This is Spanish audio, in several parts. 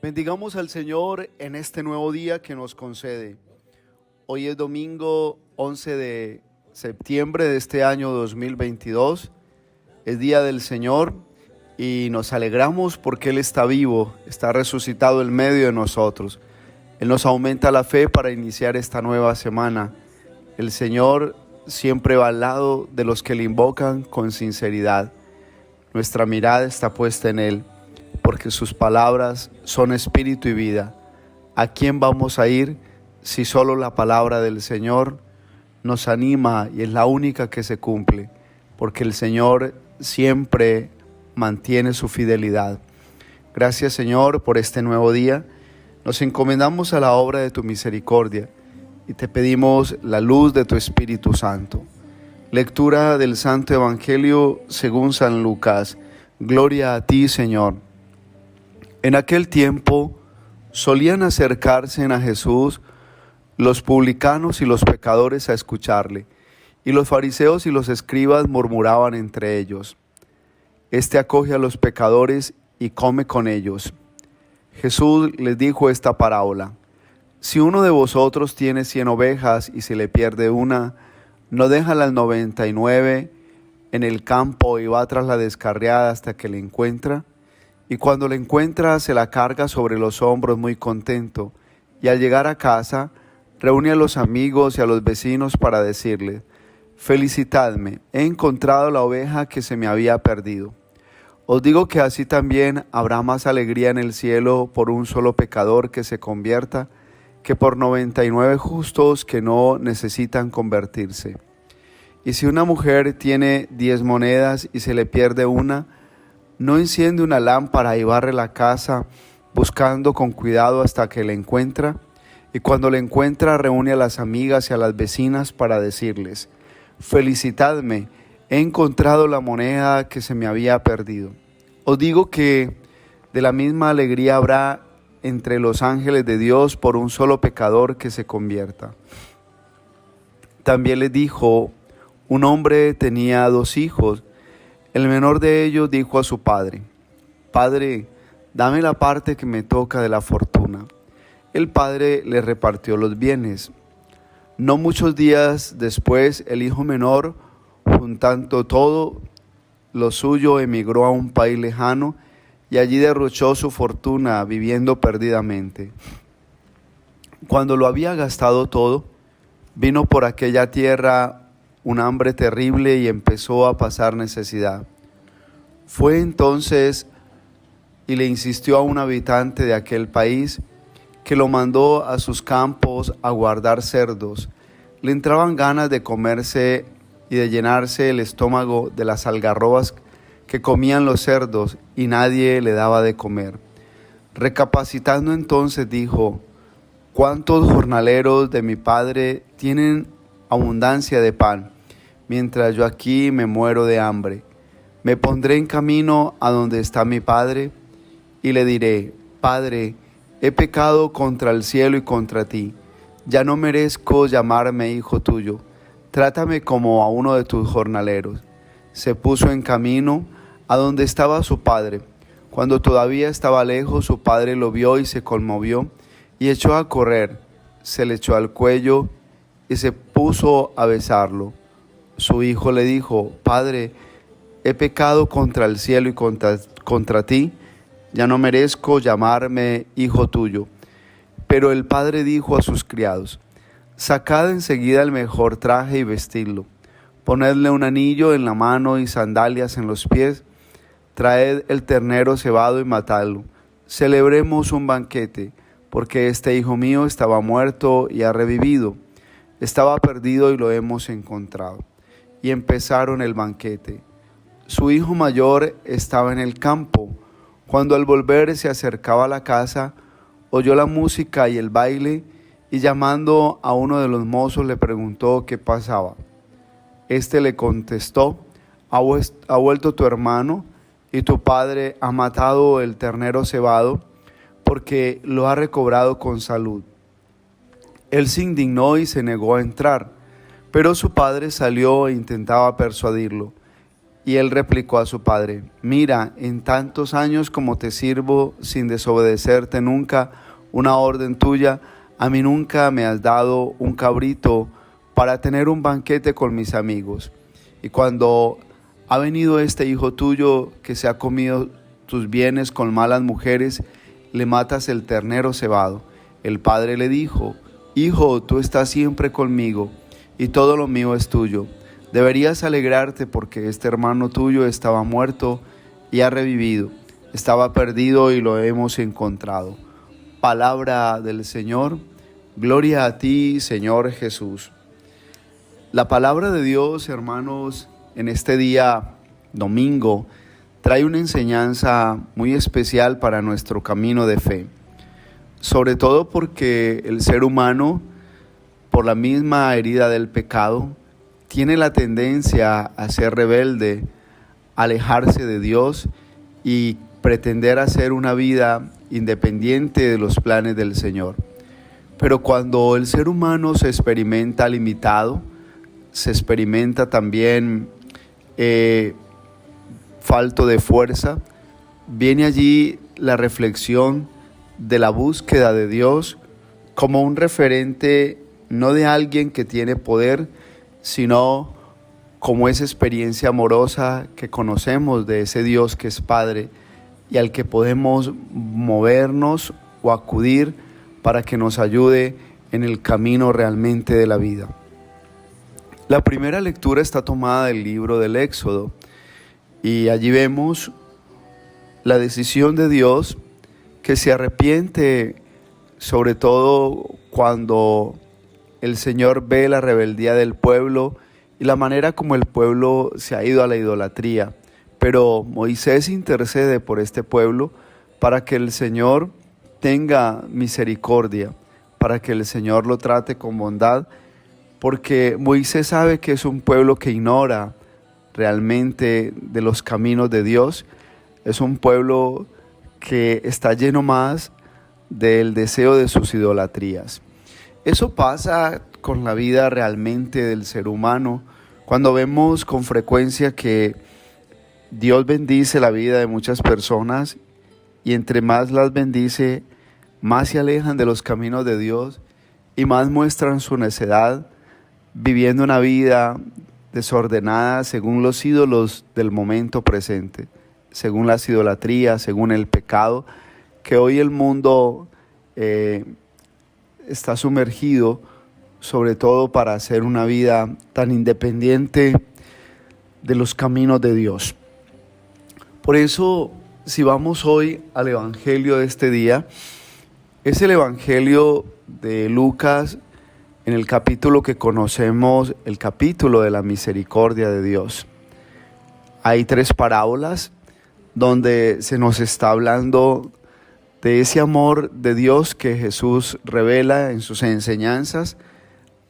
Bendigamos al Señor en este nuevo día que nos concede. Hoy es domingo 11 de septiembre de este año 2022. Es día del Señor y nos alegramos porque Él está vivo, está resucitado en medio de nosotros. Él nos aumenta la fe para iniciar esta nueva semana. El Señor siempre va al lado de los que le invocan con sinceridad. Nuestra mirada está puesta en Él, porque sus palabras son espíritu y vida. ¿A quién vamos a ir si solo la palabra del Señor nos anima y es la única que se cumple? Porque el Señor siempre mantiene su fidelidad. Gracias, Señor, por este nuevo día. Nos encomendamos a la obra de tu misericordia y te pedimos la luz de tu Espíritu Santo. Lectura del Santo Evangelio según San Lucas. Gloria a ti, Señor. En aquel tiempo solían acercarse a Jesús los publicanos y los pecadores a escucharle, y los fariseos y los escribas murmuraban entre ellos: Este acoge a los pecadores y come con ellos. Jesús les dijo esta parábola: Si uno de vosotros tiene 100 ovejas y se le pierde una, ¿no deja las 99 en el campo y va tras la descarriada hasta que la encuentra? Y cuando la encuentra, se la carga sobre los hombros muy contento, y al llegar a casa, reúne a los amigos y a los vecinos para decirles: Felicitadme, he encontrado la oveja que se me había perdido. Os digo que así también habrá más alegría en el cielo por un solo pecador que se convierta, que por 99 justos que no necesitan convertirse. Y si una mujer tiene 10 monedas y se le pierde una, ¿no enciende una lámpara y barre la casa, buscando con cuidado hasta que la encuentra? Y cuando la encuentra, reúne a las amigas y a las vecinas para decirles: Felicitadme, he encontrado la moneda que se me había perdido. Os digo que de la misma alegría habrá entre los ángeles de Dios por un solo pecador que se convierta. También les dijo: Un hombre tenía 2 hijos. El menor de ellos dijo a su padre: Padre, dame la parte que me toca de la fortuna. El padre le repartió los bienes. No muchos días después, el hijo menor, juntando todo lo suyo, emigró a un país lejano y allí derrochó su fortuna viviendo perdidamente. Cuando lo había gastado todo, vino por aquella tierra un hambre terrible y empezó a pasar necesidad. Fue entonces y le insistió a un habitante de aquel país, que lo mandó a sus campos a guardar cerdos. Le entraban ganas de comerse y de llenarse el estómago de las algarrobas que comían los cerdos, y nadie le daba de comer. Recapacitando entonces dijo: ¿Cuántos jornaleros de mi padre tienen abundancia de pan, mientras yo aquí me muero de hambre? Me pondré en camino a donde está mi padre y le diré: Padre, he pecado contra el cielo y contra ti. Ya no merezco llamarme hijo tuyo. Trátame como a uno de tus jornaleros. Se puso en camino a donde estaba su padre. Cuando todavía estaba lejos, su padre lo vio y se conmovió y echó a correr. Se le echó al cuello y se puso a besarlo. Su hijo le dijo: Padre, he pecado contra el cielo y contra ti. Ya no merezco llamarme hijo tuyo. Pero el padre dijo a sus criados: Sacad enseguida el mejor traje y vestidlo. Ponedle un anillo en la mano y sandalias en los pies. Traed el ternero cebado y matadlo. Celebremos un banquete, porque este hijo mío estaba muerto y ha revivido. Estaba perdido y lo hemos encontrado. Y empezaron el banquete. Su hijo mayor estaba en el campo. Cuando al volver se acercaba a la casa, oyó la música y el baile, y llamando a uno de los mozos le preguntó qué pasaba. Este le contestó: ha vuelto tu hermano, y tu padre ha matado el ternero cebado, porque lo ha recobrado con salud. Él se indignó y se negó a entrar, pero su padre salió e intentaba persuadirlo. Y él replicó a su padre: mira, en tantos años como te sirvo sin desobedecerte nunca una orden tuya, a mí nunca me has dado un cabrito para tener un banquete con mis amigos. Y cuando ha venido este hijo tuyo que se ha comido tus bienes con malas mujeres, le matas el ternero cebado. El padre le dijo: hijo, tú estás siempre conmigo y todo lo mío es tuyo. Deberías alegrarte porque este hermano tuyo estaba muerto y ha revivido, estaba perdido y lo hemos encontrado. Palabra del Señor. Gloria a ti, Señor Jesús. La palabra de Dios, hermanos, en este día domingo, trae una enseñanza muy especial para nuestro camino de fe. Sobre todo porque el ser humano, por la misma herida del pecado, tiene la tendencia a ser rebelde, a alejarse de Dios y pretender hacer una vida independiente de los planes del Señor. Pero cuando el ser humano se experimenta limitado, se experimenta también falto de fuerza, viene allí la reflexión de la búsqueda de Dios como un referente no de alguien que tiene poder, sino como esa experiencia amorosa que conocemos de ese Dios que es Padre y al que podemos movernos o acudir para que nos ayude en el camino realmente de la vida. La primera lectura está tomada del libro del Éxodo y allí vemos la decisión de Dios que se arrepiente, sobre todo cuando el Señor ve la rebeldía del pueblo y la manera como el pueblo se ha ido a la idolatría. Pero Moisés intercede por este pueblo para que el Señor tenga misericordia, para que el Señor lo trate con bondad, porque Moisés sabe que es un pueblo que ignora realmente de los caminos de Dios. Es un pueblo que está lleno más del deseo de sus idolatrías. Eso pasa con la vida realmente del ser humano, cuando vemos con frecuencia que Dios bendice la vida de muchas personas y entre más las bendice, más se alejan de los caminos de Dios y más muestran su necedad, viviendo una vida desordenada según los ídolos del momento presente, según las idolatrías, según el pecado, que hoy el mundo está sumergido, sobre todo para hacer una vida tan independiente de los caminos de Dios. Por eso, si vamos hoy al Evangelio de este día, es el Evangelio de Lucas, en el capítulo que conocemos, el capítulo de la misericordia de Dios. Hay 3 parábolas donde se nos está hablando de ese amor de Dios que Jesús revela en sus enseñanzas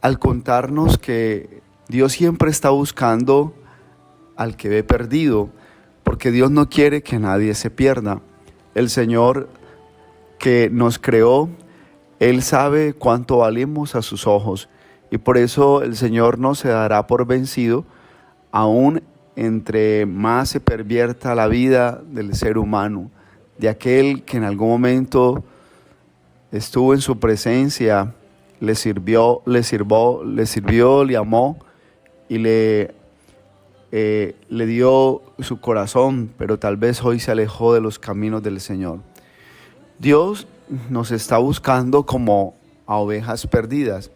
al contarnos que Dios siempre está buscando al que ve perdido, porque Dios no quiere que nadie se pierda. El Señor que nos creó, Él sabe cuánto valemos a sus ojos y por eso el Señor no se dará por vencido, aún entre más se pervierta la vida del ser humano, de aquel que en algún momento estuvo en su presencia, le sirvió, le amó y le dio su corazón, pero tal vez hoy se alejó de los caminos del Señor. Dios nos está buscando como a ovejas perdidas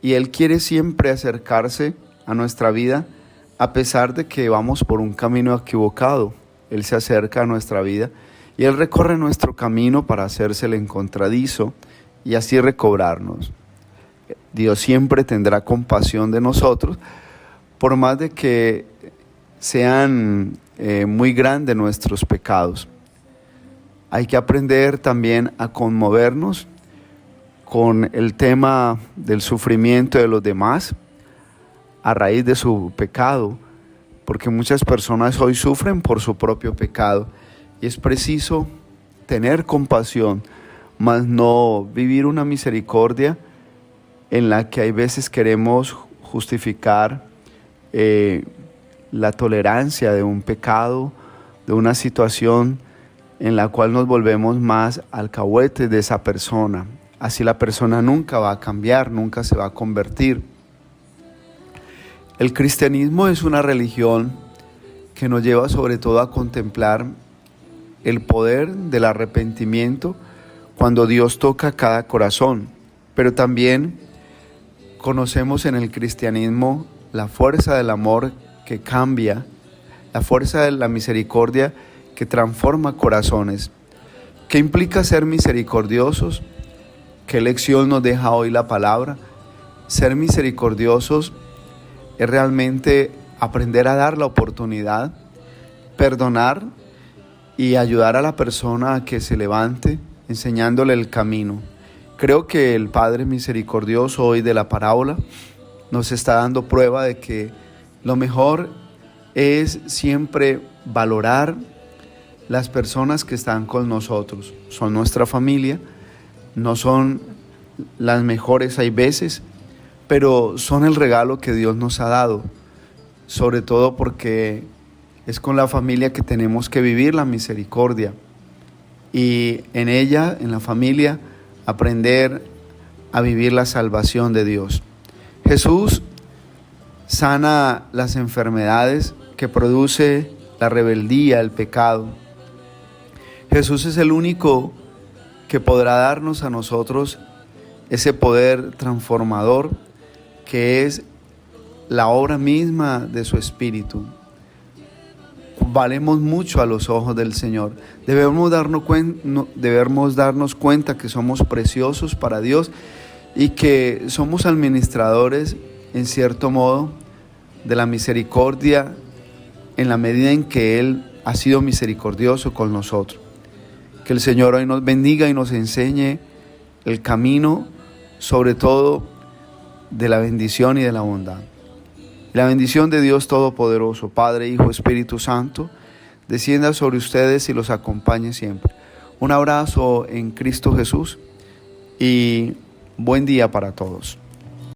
y Él quiere siempre acercarse a nuestra vida a pesar de que vamos por un camino equivocado. Él se acerca a nuestra vida y Él recorre nuestro camino para hacerse el encontradizo y así recobrarnos. Dios siempre tendrá compasión de nosotros, por más de que sean muy grandes nuestros pecados. Hay que aprender también a conmovernos con el tema del sufrimiento de los demás a raíz de su pecado, porque muchas personas hoy sufren por su propio pecado y es preciso tener compasión, mas no vivir una misericordia en la que hay veces queremos justificar la tolerancia de un pecado, de una situación en la cual nos volvemos más alcahuetes de esa persona. Así la persona nunca va a cambiar, nunca se va a convertir. El cristianismo es una religión que nos lleva sobre todo a contemplar el poder del arrepentimiento cuando Dios toca cada corazón, pero también conocemos en el cristianismo la fuerza del amor que cambia, la fuerza de la misericordia que transforma corazones. ¿Qué implica ser misericordiosos? ¿Qué lección nos deja hoy la palabra? Ser misericordiosos es realmente aprender a dar la oportunidad, perdonar y ayudar a la persona a que se levante, enseñándole el camino. Creo que el Padre misericordioso hoy de la parábola nos está dando prueba de que lo mejor es siempre valorar las personas que están con nosotros. Son nuestra familia, no son las mejores hay veces, pero son el regalo que Dios nos ha dado, sobre todo porque es con la familia que tenemos que vivir la misericordia y en ella, en la familia, aprender a vivir la salvación de Dios. Jesús sana las enfermedades que produce la rebeldía, el pecado. Jesús es el único que podrá darnos a nosotros ese poder transformador que es la obra misma de su Espíritu. Valemos mucho a los ojos del Señor. Debemos darnos cuenta que somos preciosos para Dios y que somos administradores, en cierto modo, de la misericordia en la medida en que Él ha sido misericordioso con nosotros. Que el Señor hoy nos bendiga y nos enseñe el camino, sobre todo, de la bendición y de la bondad. La bendición de Dios Todopoderoso, Padre, Hijo, Espíritu Santo, descienda sobre ustedes y los acompañe siempre. Un abrazo en Cristo Jesús y buen día para todos.